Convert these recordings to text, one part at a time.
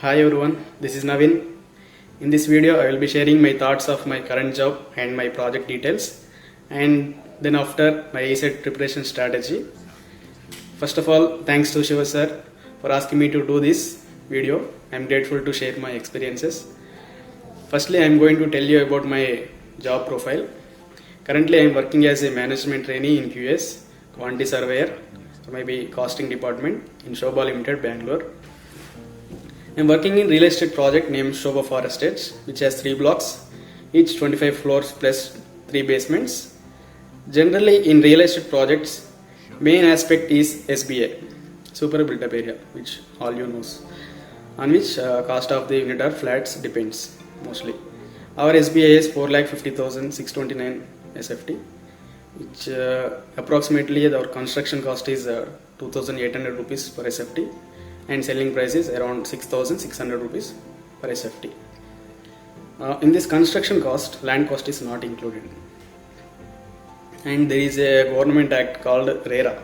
Hi everyone, this is Navin. In this video, I will be sharing my thoughts of my current job and my project details, and then after my ESET preparation strategy. First of all, thanks to Shiva sir for asking me to do this video. I am grateful to share my experiences. Firstly, I am going to tell you about my job profile. Currently, I am working as a management trainee in QS, quantity surveyor, or maybe costing department in Shobha Limited, Bangalore. I am working in real estate project named Shobha Forest Estates, which has 3 blocks, each 25 floors plus 3 basements. Generally, in real estate projects, main aspect is SBA, super built up area, which all you knows, on which cost of the unit or flats depends mostly. Our SBA is 4,50,629 SFT, which approximately our construction cost is 2,800 rupees per SFT, and selling price is around 6,600 rupees per SFT. In this construction cost, land cost is not included. And there is a government act called RERA,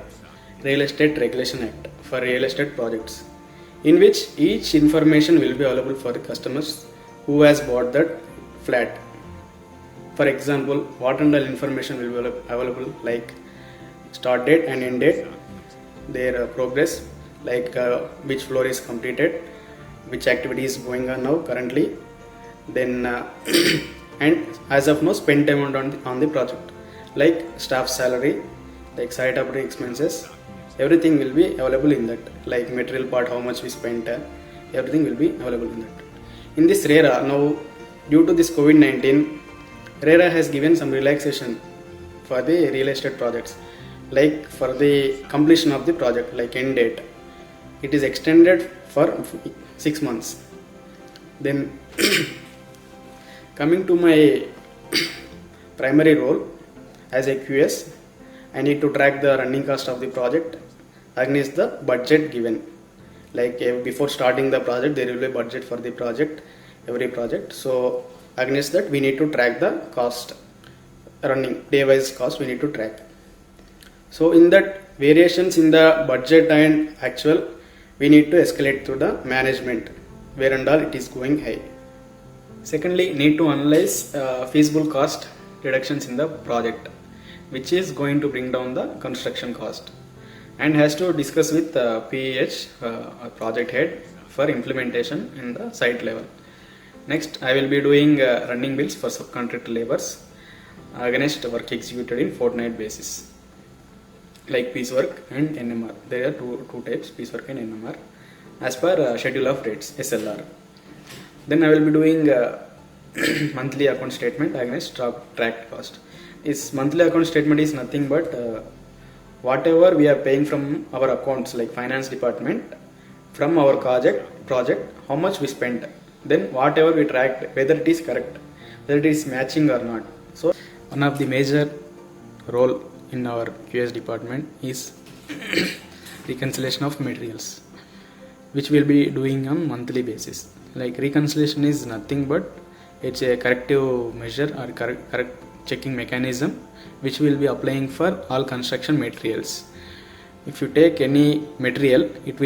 Real Estate Regulation Act, for real estate projects, in which each information will be available for the customers who has bought that flat. For example, what and all information will be available, like start date and end date, their progress, like which floor is completed, which activity is going on now currently, then and as of now spend time on the project, like staff salary, like site operating expenses, everything will be available in that, like material part, how much we spent, everything will be available in that. In this RERA, now due to this COVID-19, RERA has given some relaxation for the real estate projects, like for the completion of the project, like end date, it is extended for 6 months. Then coming to my primary role as a QS, I need to track the running cost of the project against the budget given. Like before starting the project, there will be a budget for the project, every project. So against that, we need to track the cost, running day-wise cost we need to track. So in that, variations in the budget and actual, we need to escalate to the management, where and all it is going high. Secondly, need to analyze feasible cost reductions in the project, which is going to bring down the construction cost, and has to discuss with PEH, project head, for implementation in the site level. Next, I will be doing running bills for subcontract labors against work executed in fortnight basis, like piecework and NMR. There are two types, piecework and NMR, as per schedule of rates, SLR. Then I will be doing monthly account statement against tracked cost. This monthly account statement is nothing but whatever we are paying from our accounts, like finance department, from our project, how much we spent. Then whatever we tracked, whether it is correct, whether it is matching or not. So one of the major role in our QS department is reconciliation of materials, which we will be doing on monthly basis. Like reconciliation is nothing but it's a corrective measure or correct checking mechanism, which we will be applying for all construction materials. If you take any material, it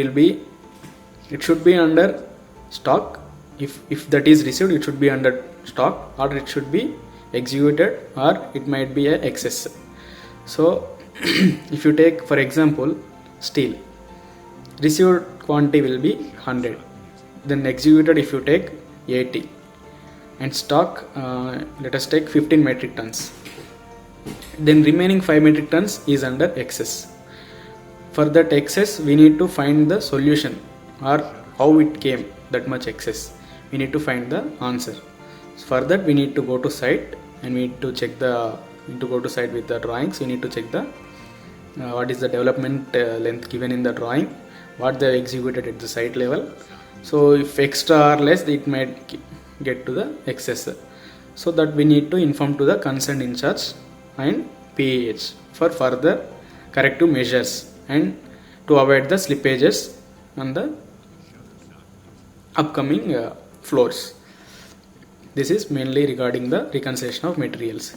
should be under stock. If that is received, it should be under stock, or it should be executed, or it might be a excess. So if you take, for example, steel, received quantity will be 100, then executed if you take 80, and stock, let us take 15 metric tons, then remaining 5 metric tons is under excess. For that excess, we need to find the solution, or how it came that much excess. We need to find the answer. For that, we need to go to site, and we need to check go to site with the drawings. We need to check the what is the development length given in the drawing, what they executed at the site level. So if extra or less, it might get to the excess. So that we need to inform to the concerned in charge and PEH for further corrective measures, and to avoid the slippages on the upcoming floors. This is mainly regarding the reconciliation of materials.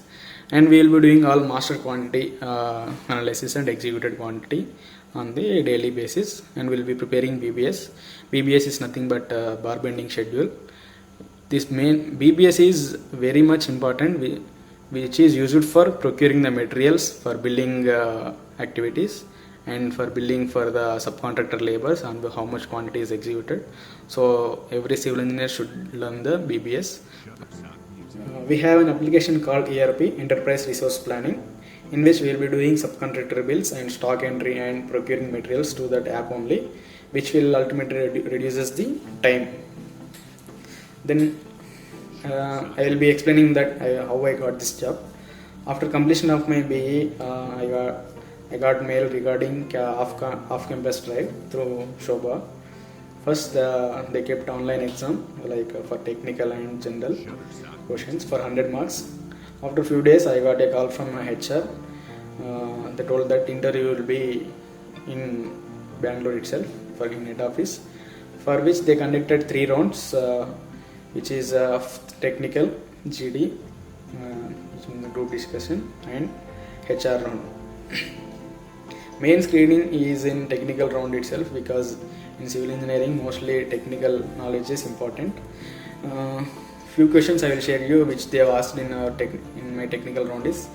And we will be doing all master quantity analysis and executed quantity on the daily basis, and we will be preparing BBS, BBS is nothing but bar bending schedule. This main BBS is very much important, which is used for procuring the materials for building activities and for billing for the subcontractor labors and how much quantity is executed. So every civil engineer should learn the BBS. We have an application called ERP, Enterprise Resource Planning, in which we will be doing subcontractor bills and stock entry and procuring materials to that app only, which will ultimately reduces the time. Then I will be explaining that how I got this job. After completion of my BE, I got mail regarding off-campus drive through Shobha. First, they kept online exam like for technical and general questions for 100 marks. After few days, I got a call from my HR. They told that interview will be in Bangalore itself for in head office, for which they conducted 3 rounds, which is technical, GD, group discussion, and HR round. Main screening is in technical round itself, because in civil engineering mostly technical knowledge is important. Few questions I will share you which they have asked in my technical round is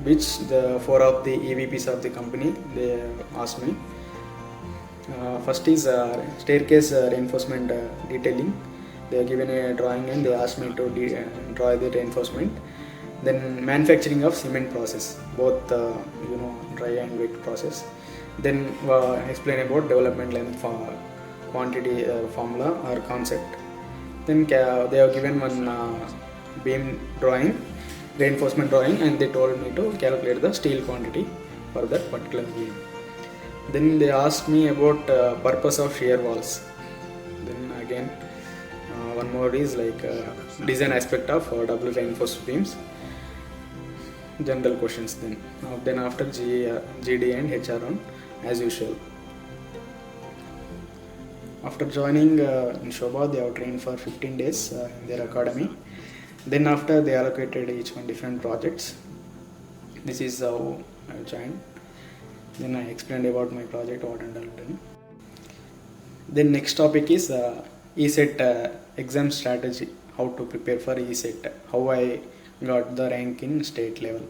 which the 4 of the EVPs of the company they asked me. First is staircase reinforcement detailing. They are given a drawing and they asked me to draw the reinforcement. Then manufacturing of cement process, both dry and wet process. Then explain about development line quantity formula or concept. Then they have given one beam drawing, reinforcement drawing, and they told me to calculate the steel quantity for that particular beam. Then they asked me about purpose of shear walls. Then again one more is like design aspect of double reinforced beams. General questions then after GD and HR on as usual. After joining in Shobha, they have trained for 15 days in their academy. Then after they allocated each one different projects. This is how I joined. Then I explained about my project, what and all done. Then next topic is ESET exam strategy, how to prepare for ESET, how I got the rank in state level.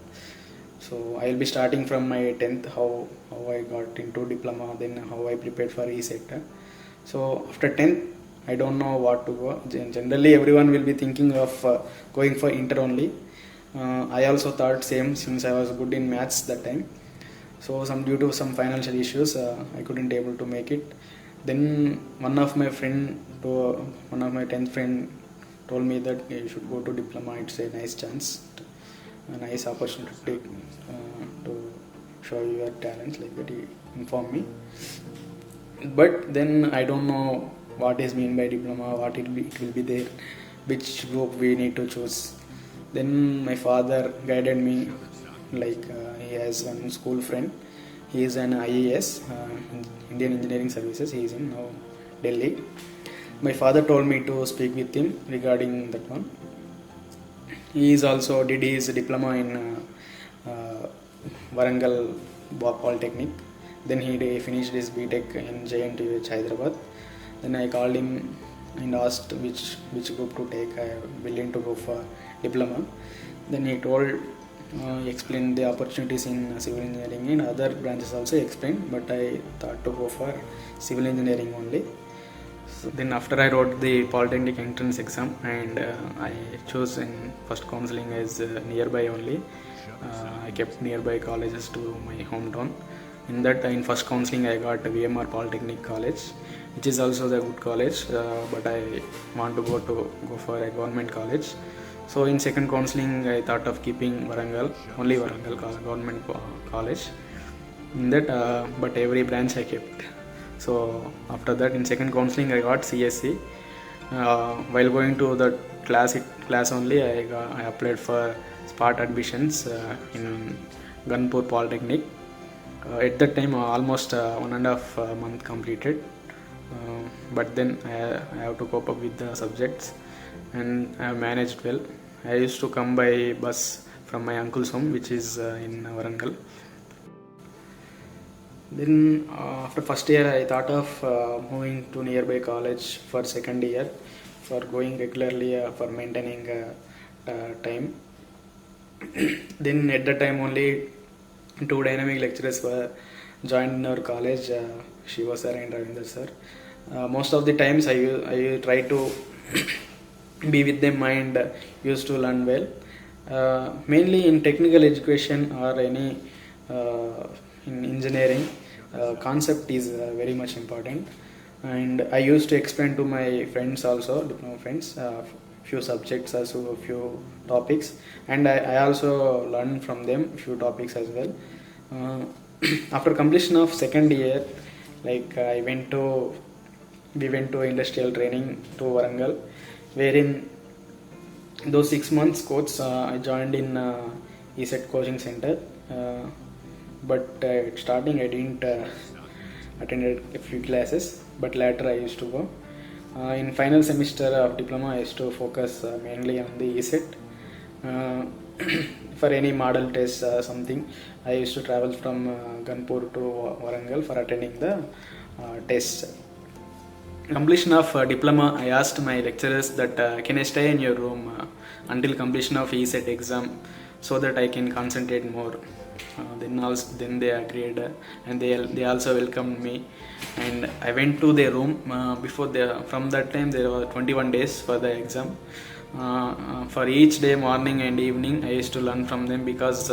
So I will be starting from my 10th, how I got into diploma, then how I prepared for ESET. So after 10th, I don't know what to go. Generally everyone will be thinking of going for inter only. I also thought same, since I was good in maths that time. So due to some financial issues, I couldn't able to make it. Then one of my 10th friend told me that you should go to diploma. It's a nice chance, a nice opportunity to take to show your talents, like that he informed me. But then I don't know what is mean by diploma, what it will be there, which group we need to choose. Then my father guided me, like he has one school friend. He is an IES, Indian Engineering Services. He is in now Delhi. My father told me to speak with him regarding that one. He is also did his diploma in Warangal Polytechnic. Then he finished his BTech in JNTU Hyderabad. Then I called him and asked which group to take. I am willing to go for diploma. Then he explained the opportunities in civil engineering and other branches also explained, but I thought to go for civil engineering only. So then after I wrote the Polytechnic entrance exam and I chose in first counseling as nearby only. I kept nearby colleges to my hometown. In that, in first counseling I got VMR Polytechnic College, which is also the good college, but I want to go for a government college. So in second counseling I thought of keeping only Warangal government college. In that, but every branch I kept. So after that, in second counseling I got CSC. While going to the class only, I applied for spot admissions in Ganpur Polytechnic. At that time almost 1.5 month completed, but then I have to cope up with the subjects and I have managed well. I used to come by bus from my uncle's home, which is in Warangal. Then after first year, I thought of moving to nearby college for second year, for going regularly for maintaining time. Then at that time only two dynamic lecturers were joined in our college, Shiva sir and Ravinder sir. Most of the times I try to be with them and used to learn well. Mainly in technical education or any in engineering, concept is very much important. And I used to explain to my friends also, diploma friends, few subjects, also few topics, and I also learned from them few topics as well. After completion of second year, like we went to industrial training to Warangal, wherein those 6 months course I joined in ESET coaching center. But starting I didn't attended a few classes, but later I used to go. In final semester of diploma, I used to focus mainly on the ESET. For any model test something, I used to travel from Kanpur to Warangal for attending the tests. Completion of diploma, I asked my lecturers that can I stay in your room until completion of ESET exam so that I can concentrate more. Then they agreed, and they also welcomed me, and I went to their room. From that time there were 21 days for the exam. For each day, morning and evening, I used to learn from them, because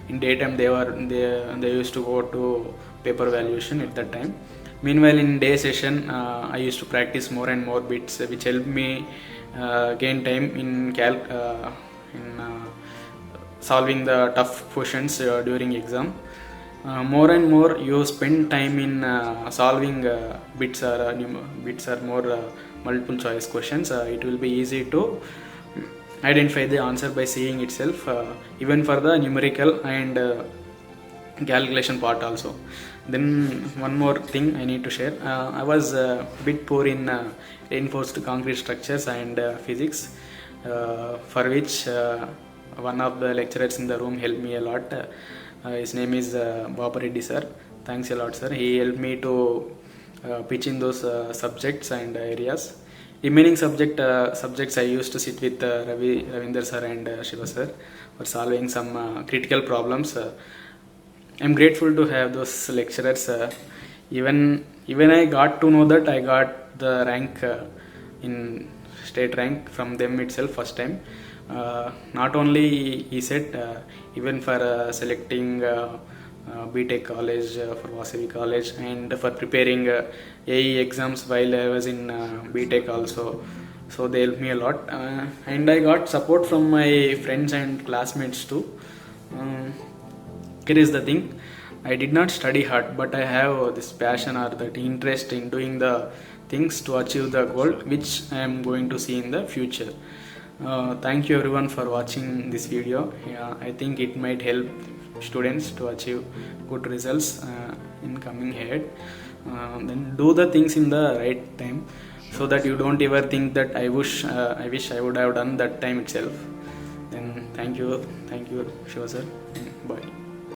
in daytime they used to go to paper valuation at that time. Meanwhile, in day session, I used to practice more and more bits, which helped me gain time in solving the tough questions during exam. More and more you spend time in solving bits or more multiple choice questions, it will be easy to identify the answer by seeing itself, even for the numerical and calculation part also. Then one more thing I need to share, I was a bit poor in reinforced concrete structures and physics, for which one of the lecturers in the room helped me a lot. His name is Baba Reddy sir. Thanks a lot, sir. He helped me to pitch in those subjects and areas. Remaining subjects I used to sit with Ravinder sir and Shiva sir for solving some critical problems. I'm grateful to have those lecturers. Even I got to know that I got the rank in state rank from them itself first time. Not only ESET, even for selecting BTech college for Vasavi college, and for preparing AE exams while I was in BTech also. So they helped me a lot, and I got support from my friends and classmates too. Here is the thing, I did not study hard, but I have this passion or that interest in doing the things to achieve the goal which I am going to see in the future. Thank you everyone for watching this video. I think it might help students to achieve good results in coming ahead. Then do the things in the right time, so that you don't ever think that I wish I would have done that time itself. Then thank you, Shiva sir. Bye.